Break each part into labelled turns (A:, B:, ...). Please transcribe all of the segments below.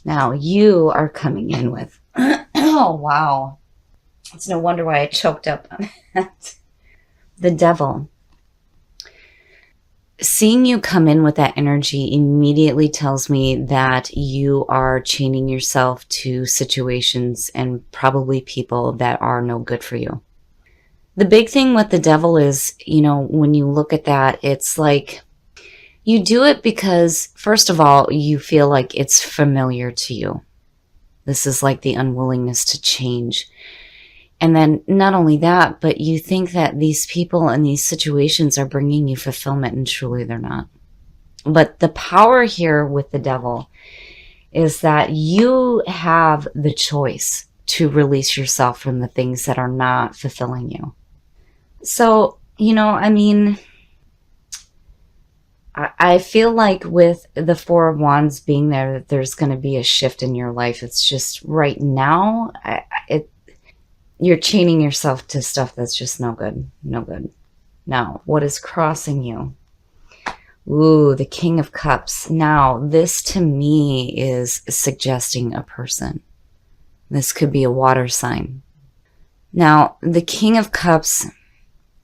A: Now you are coming in with, oh, wow. It's no wonder why I choked up on that. The Devil. Seeing you come in with that energy immediately tells me that you are chaining yourself to situations and probably people that are no good for you. The big thing with the Devil is, when you look at that, it's like you do it because, first of all, you feel like it's familiar to you. This is like the unwillingness to change. And then not only that, but you think that these people and these situations are bringing you fulfillment, and truly they're not. But the power here with the Devil is that you have the choice to release yourself from the things that are not fulfilling you. So, I feel like with the Four of Wands being there, there's going to be a shift in your life. It's just right now, you're chaining yourself to stuff that's just no good. No good. Now, what is crossing you? Ooh, the King of Cups. Now, this to me is suggesting a person. This could be a water sign. Now, the King of Cups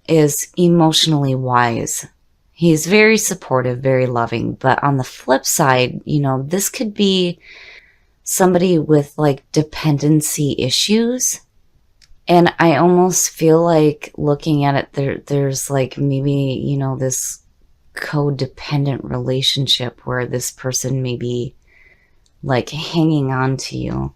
A: is emotionally wise. He's very supportive, very loving. But on the flip side, this could be somebody with like dependency issues. And I almost feel like looking at it, there's like maybe, this codependent relationship where this person may be like hanging on to you,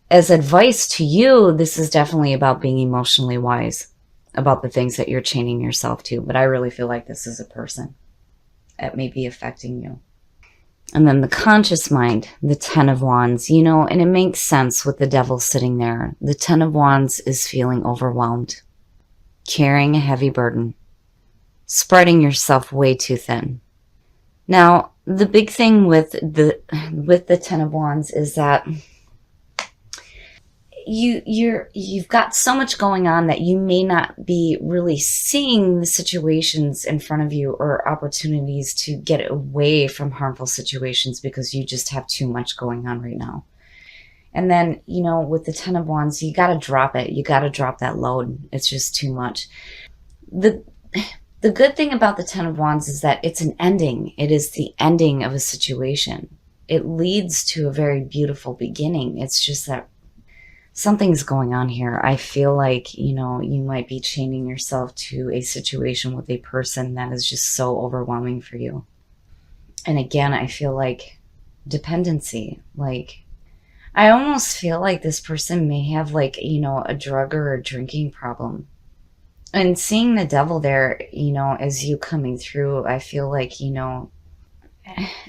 A: As advice to you, this is definitely about being emotionally wise about the things that you're chaining yourself to. But I really feel like this is a person that may be affecting you. And then the conscious mind, the Ten of Wands, and it makes sense with the Devil sitting there. The Ten of Wands is feeling overwhelmed, carrying a heavy burden, spreading yourself way too thin. Now, the big thing with the Ten of Wands is that you've got so much going on that you may not be really seeing the situations in front of you or opportunities to get away from harmful situations because you just have too much going on right now. And then, with the Ten of Wands, you got to drop it. You got to drop that load. It's just too much. The good thing about the Ten of Wands is that it's an ending. It is the ending of a situation. It leads to a very beautiful beginning. It's just that something's going on here. I feel like, you might be chaining yourself to a situation with a person that is just so overwhelming for you. And again, I feel like dependency. Like, I almost feel like this person may have like, a drug or a drinking problem. And seeing the Devil there, as you coming through, I feel like,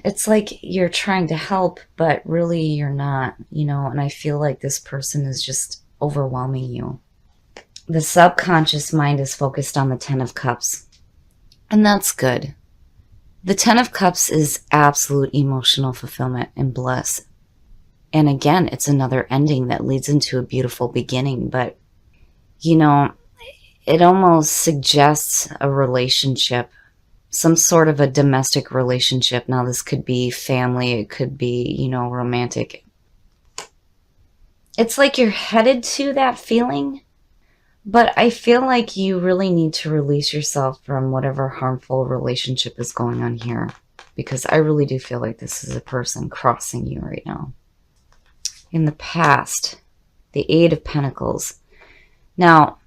A: it's like you're trying to help, but really you're not, and I feel like this person is just overwhelming you. The subconscious mind is focused on the Ten of Cups, and that's good. The Ten of Cups is absolute emotional fulfillment and bliss. And again, it's another ending that leads into a beautiful beginning, but, it almost suggests a relationship, some sort of a domestic relationship. Now, this could be family. It could be, romantic. It's like you're headed to that feeling, but I feel like you really need to release yourself from whatever harmful relationship is going on here, because I really do feel like this is a person crossing you right now. In the past, the Eight of Pentacles. Now,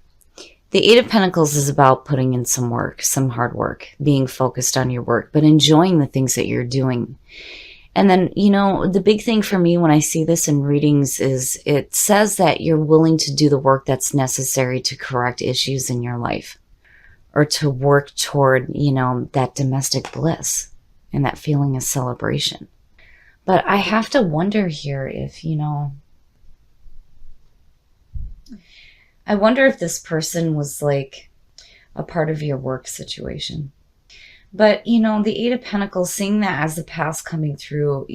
A: the Eight of Pentacles is about putting in some work, some hard work, being focused on your work, but enjoying the things that you're doing. And then, the big thing for me when I see this in readings is it says that you're willing to do the work that's necessary to correct issues in your life or to work toward, that domestic bliss and that feeling of celebration. But I have to wonder here if, I wonder if this person was like a part of your work situation. But, the Eight of Pentacles, seeing that as the past coming through,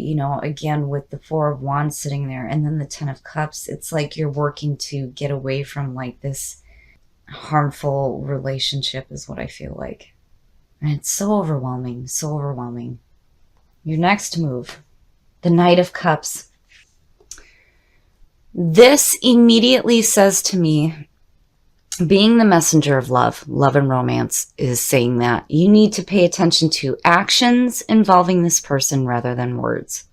A: again, with the Four of Wands sitting there and then the Ten of Cups, it's like you're working to get away from like this harmful relationship is what I feel like. And it's so overwhelming, so overwhelming. Your next move, The Knight of Cups. This immediately says to me, being the messenger of love, love and romance is saying that you need to pay attention to actions involving this person rather than words.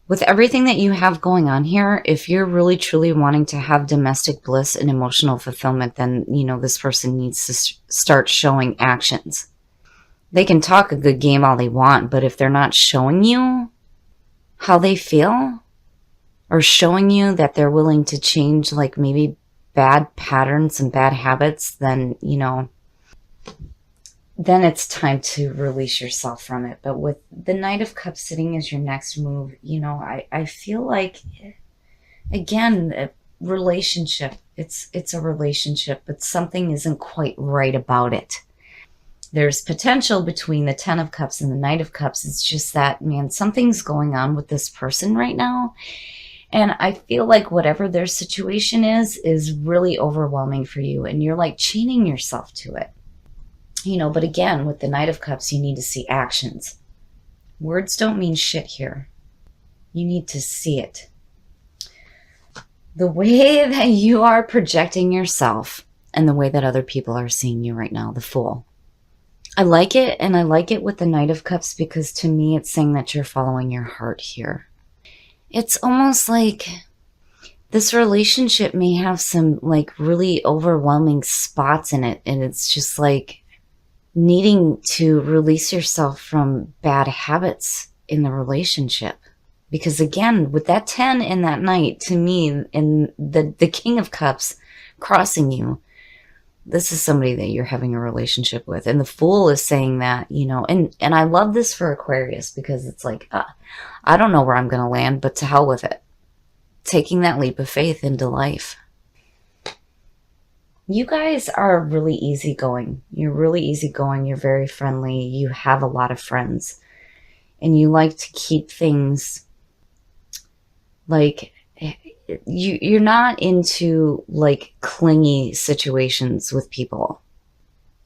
A: With everything that you have going on here, if you're really truly wanting to have domestic bliss and emotional fulfillment, then, this person needs to start showing actions. They can talk a good game all they want, but if they're not showing you how they feel or showing you that they're willing to change, like maybe bad patterns and bad habits, then, then it's time to release yourself from it. But with the Knight of Cups sitting as your next move, I feel like, again, a relationship, it's a relationship, but something isn't quite right about it. There's potential between the 10 of Cups and the Knight of Cups. It's just that, man, something's going on with this person right now. And I feel like whatever their situation is really overwhelming for you. And you're like chaining yourself to it. But again, with the Knight of Cups, you need to see actions. Words don't mean shit here. You need to see it. The way that you are projecting yourself and the way that other people are seeing you right now, the Fool. I like it, and I like it with the Knight of Cups because to me it's saying that you're following your heart here. It's almost like this relationship may have some like really overwhelming spots in it, and it's just like needing to release yourself from bad habits in the relationship. Because again, with that 10 and that Knight, to me, and the King of Cups crossing you, this is somebody that you're having a relationship with. And the Fool is saying that, and I love this for Aquarius because it's like, I don't know where I'm going to land, but to hell with it. Taking that leap of faith into life. You guys are really easygoing. You're really easygoing. You're very friendly. You have a lot of friends. And you like to keep things like... You're not into like clingy situations with people.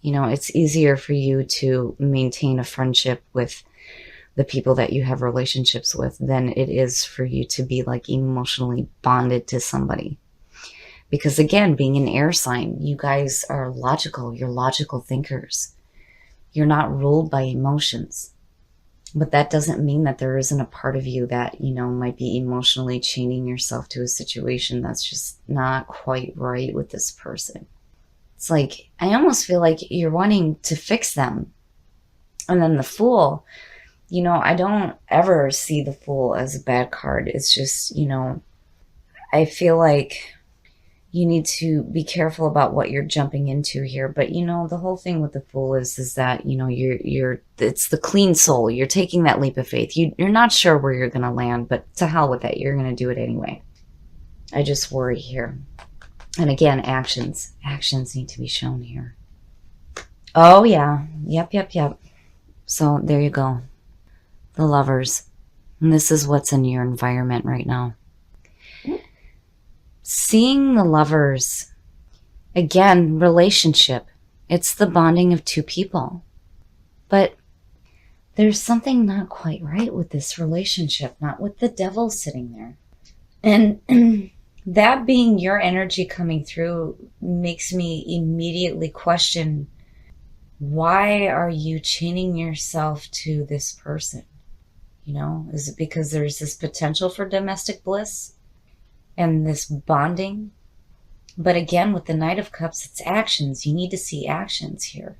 A: It's easier for you to maintain a friendship with the people that you have relationships with than it is for you to be like emotionally bonded to somebody. Because again, being an air sign, you guys are logical. You're logical thinkers. You're not ruled by emotions. But that doesn't mean that there isn't a part of you that, might be emotionally chaining yourself to a situation that's just not quite right with this person. It's like, I almost feel like you're wanting to fix them. And then the Fool, I don't ever see the Fool as a bad card. It's just, I feel like you need to be careful about what you're jumping into here. But, the whole thing with the Fool is that, it's the clean soul. You're taking that leap of faith. You're not sure where you're going to land, but to hell with it. You're going to do it anyway. I just worry here. And again, actions. Actions need to be shown here. Oh, yeah. Yep. So there you go. The Lovers. And this is what's in your environment right now. Seeing the Lovers, again, relationship. It's the bonding of two people. But there's something not quite right with this relationship, not with the Devil sitting there. And that being your energy coming through makes me immediately question, why are you chaining yourself to this person? Is it because there's this potential for domestic bliss? And this bonding. But again, with the Knight of Cups, it's actions. You need to see actions here.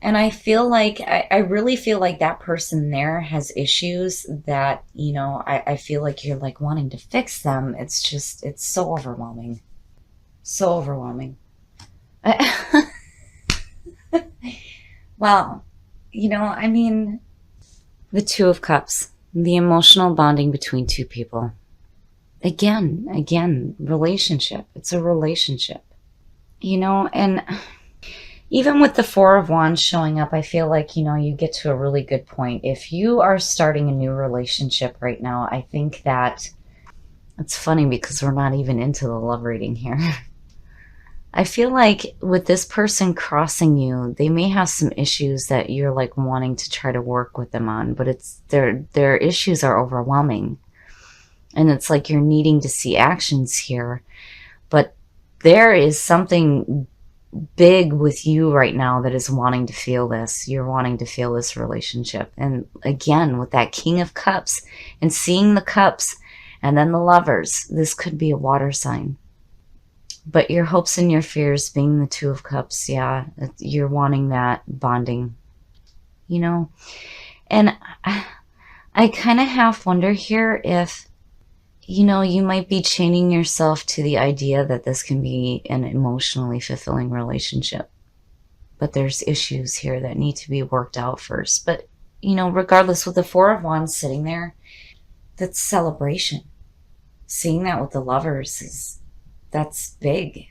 A: And I feel like, I really feel like that person there has issues that, I feel like you're like wanting to fix them. It's just, it's so overwhelming. So overwhelming. Well, the Two of Cups, the emotional bonding between two people. Again, relationship. It's a relationship. And even with the Four of Wands showing up, I feel like, you get to a really good point. If you are starting a new relationship right now, I think that it's funny because we're not even into the love reading here. I feel like with this person crossing you, they may have some issues that you're like wanting to try to work with them on, but it's their issues are overwhelming. And it's like you're needing to see actions here. But there is something big with you right now that is wanting to feel this. You're wanting to feel this relationship. And again, with that King of Cups and seeing the cups and then the Lovers, this could be a water sign. But your hopes and your fears being the Two of Cups, yeah, you're wanting that bonding, you know? And I kind of half wonder here if, you know, you might be chaining yourself to the idea that this can be an emotionally fulfilling relationship. But there's issues here that need to be worked out first. But, you know, regardless, with the Four of Wands sitting there, that's celebration. Seeing that with the Lovers that's big.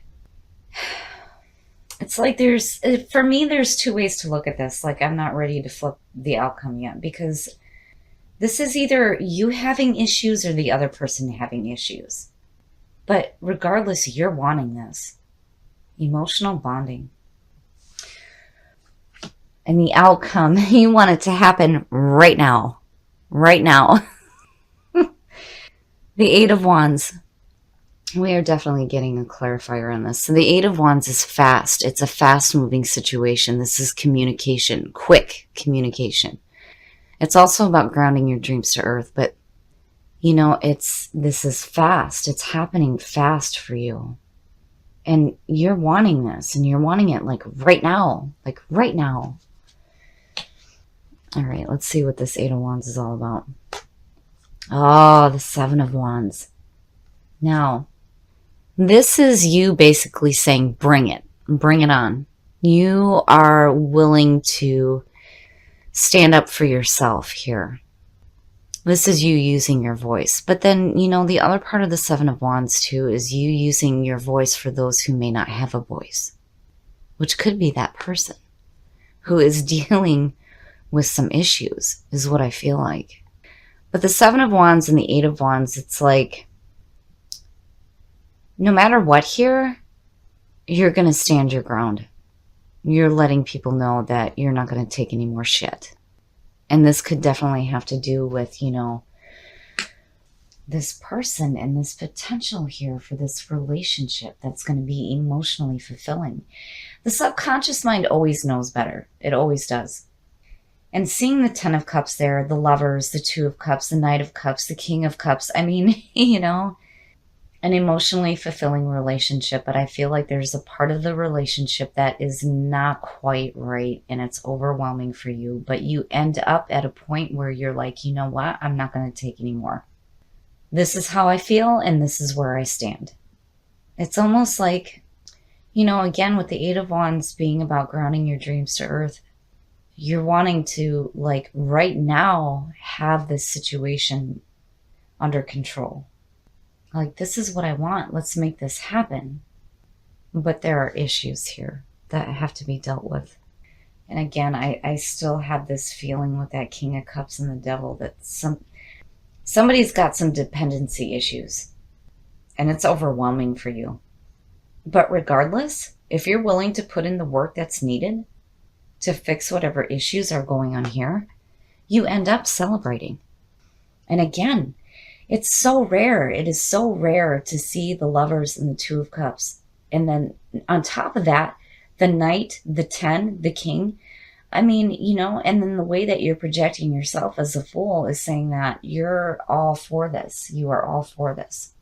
A: It's like for me, there's two ways to look at this. Like, I'm not ready to flip the outcome yet, because this is either you having issues or the other person having issues. But regardless, you're wanting this. Emotional bonding. And the outcome, you want it to happen right now. Right now. The Eight of Wands. We are definitely getting a clarifier on this. So the Eight of Wands is fast. It's a fast-moving situation. This is communication, quick communication. It's also about grounding your dreams to earth, but, you know, this is fast. It's happening fast for you. And you're wanting this, and you're wanting it like right now. Like right now. All right, let's see what this Eight of Wands is all about. Oh, the Seven of Wands. Now, this is you basically saying, bring it on. You are willing to stand up for yourself here. This is you using your voice. But then, you know, the other part of the Seven of Wands too is you using your voice for those who may not have a voice, which could be that person who is dealing with some issues, is what I feel like. But the Seven of Wands and the Eight of Wands, it's like, no matter what here, you're going to stand your ground. You're letting people know that you're not going to take any more shit. And this could definitely have to do with, you know, this person and this potential here for this relationship that's going to be emotionally fulfilling. The subconscious mind always knows better. It always does. And seeing the Ten of Cups there, the Lovers, the Two of Cups, the Knight of Cups, the King of Cups, I mean, you know, an emotionally fulfilling relationship, but I feel like there's a part of the relationship that is not quite right and it's overwhelming for you, but you end up at a point where you're like, you know what, I'm not going to take any more. This is how I feel and this is where I stand. It's almost like, you know, again, with the Eight of Wands being about grounding your dreams to earth, you're wanting to, like, right now have this situation under control. Like, this is what I want. Let's make this happen. But there are issues here that have to be dealt with. And again, I still have this feeling with that King of Cups and the Devil that somebody's got some dependency issues. And it's overwhelming for you. But regardless, if you're willing to put in the work that's needed to fix whatever issues are going on here, you end up celebrating. And again, it's so rare. It is so rare to see the Lovers and the Two of Cups. And then on top of that, the Knight, the 10, the King. I mean, you know, and then the way that you're projecting yourself as a Fool is saying that you're all for this. You are all for this.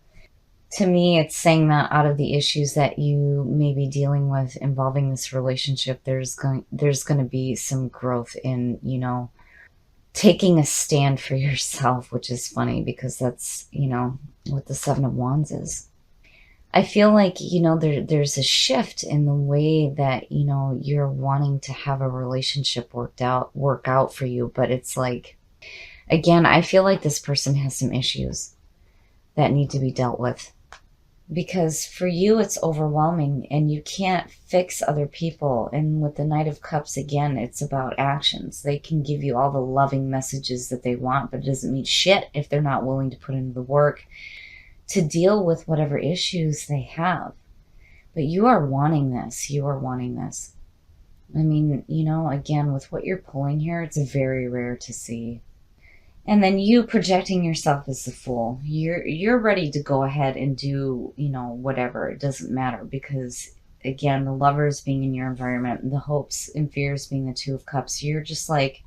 A: To me, it's saying that out of the issues that you may be dealing with involving this relationship, there's going to be some growth in, you know, taking a stand for yourself, which is funny because that's, you know, what the Seven of Wands is. I feel like, you know, there's a shift in the way that, you know, you're wanting to have a relationship work out for you. But it's like, again, I feel like this person has some issues that need to be dealt with. Because for you, it's overwhelming and you can't fix other people. And with the Knight of Cups, again, it's about actions. They can give you all the loving messages that they want, but it doesn't mean shit if they're not willing to put in the work to deal with whatever issues they have. But you are wanting this. You are wanting this. I mean, you know, again, with what you're pulling here, it's very rare to see. And then you projecting yourself as the fool. You're ready to go ahead and do, you know, whatever. It doesn't matter because, again, the Lovers being in your environment, the hopes and fears being the Two of Cups, you're just like,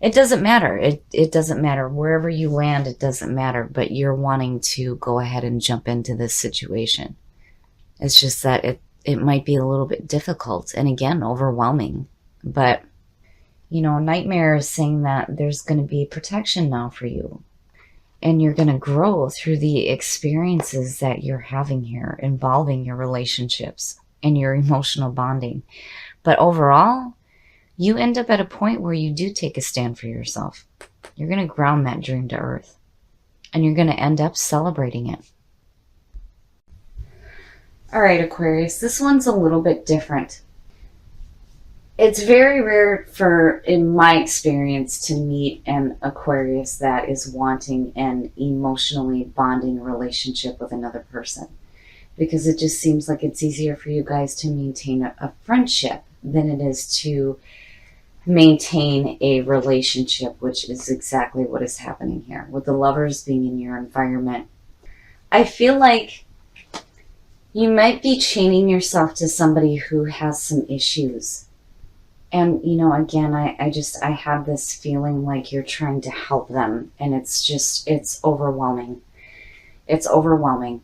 A: it doesn't matter. It doesn't matter. Wherever you land, it doesn't matter. But you're wanting to go ahead and jump into this situation. It's just that it might be a little bit difficult and, again, overwhelming. But, you know, Nightmare is saying that there's going to be protection now for you. And you're going to grow through the experiences that you're having here involving your relationships and your emotional bonding. But overall, you end up at a point where you do take a stand for yourself. You're going to ground that dream to earth. And you're going to end up celebrating it. All right, Aquarius, this one's a little bit different. It's very rare for, in my experience, to meet an Aquarius that is wanting an emotionally bonding relationship with another person. Because it just seems like it's easier for you guys to maintain a friendship than it is to maintain a relationship, which is exactly what is happening here. With the Lovers being in your environment, I feel like you might be chaining yourself to somebody who has some issues. And, you know, again, I have this feeling like you're trying to help them. And it's overwhelming. It's overwhelming.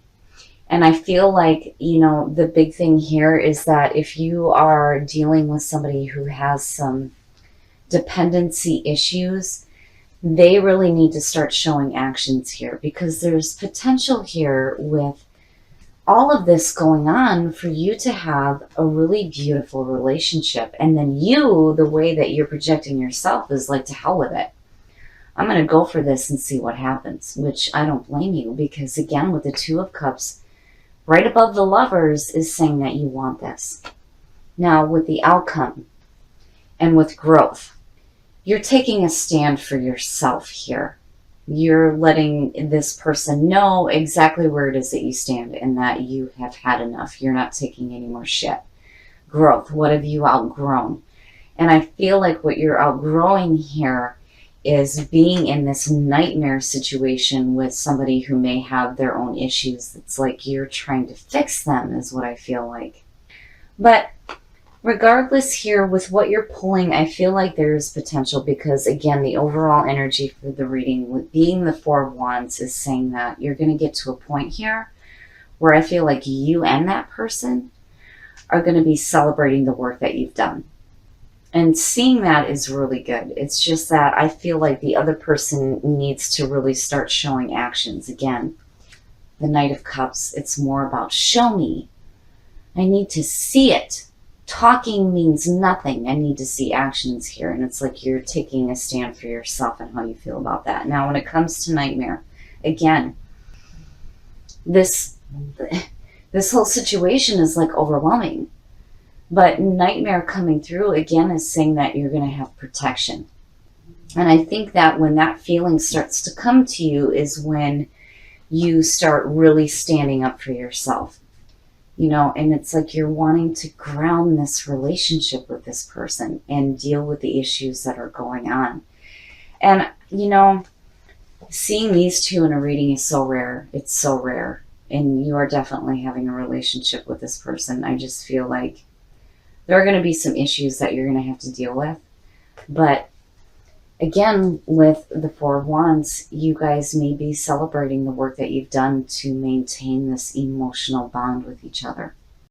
A: And I feel like, you know, the big thing here is that if you are dealing with somebody who has some dependency issues, they really need to start showing actions here. Because there's potential here with all of this going on for you to have a really beautiful relationship. And then you, the way that you're projecting yourself is like, to hell with it. I'm going to go for this and see what happens, which I don't blame you because, again, with the Two of Cups, right above the Lovers is saying that you want this. Now, with the outcome and with growth, you're taking a stand for yourself here. You're letting this person know exactly where it is that you stand and that you have had enough. You're not taking any more shit. Growth. What have you outgrown? And I feel like what you're outgrowing here is being in this nightmare situation with somebody who may have their own issues. It's like you're trying to fix them is what I feel like. But regardless here, with what you're pulling, I feel like there is potential because, again, the overall energy for the reading, with being the Four of Wands, is saying that you're going to get to a point here where I feel like you and that person are going to be celebrating the work that you've done. And seeing that is really good. It's just that I feel like the other person needs to really start showing actions. Again, the Knight of Cups, it's more about show me. I need to see it. Talking means nothing. I need to see actions here. And it's like you're taking a stand for yourself and how you feel about that. Now, when it comes to Nightmare, again, this whole situation is like overwhelming. But Nightmare coming through, again, is saying that you're going to have protection. And I think that when that feeling starts to come to you is when you start really standing up for yourself. You know, and it's like you're wanting to ground this relationship with this person and deal with the issues that are going on. And, you know, seeing these two in a reading is so rare. It's so rare. And you are definitely having a relationship with this person. I just feel like there are going to be some issues that you're going to have to deal with. But again, with the Four of Wands, you guys may be celebrating the work that you've done to maintain this emotional bond with each other.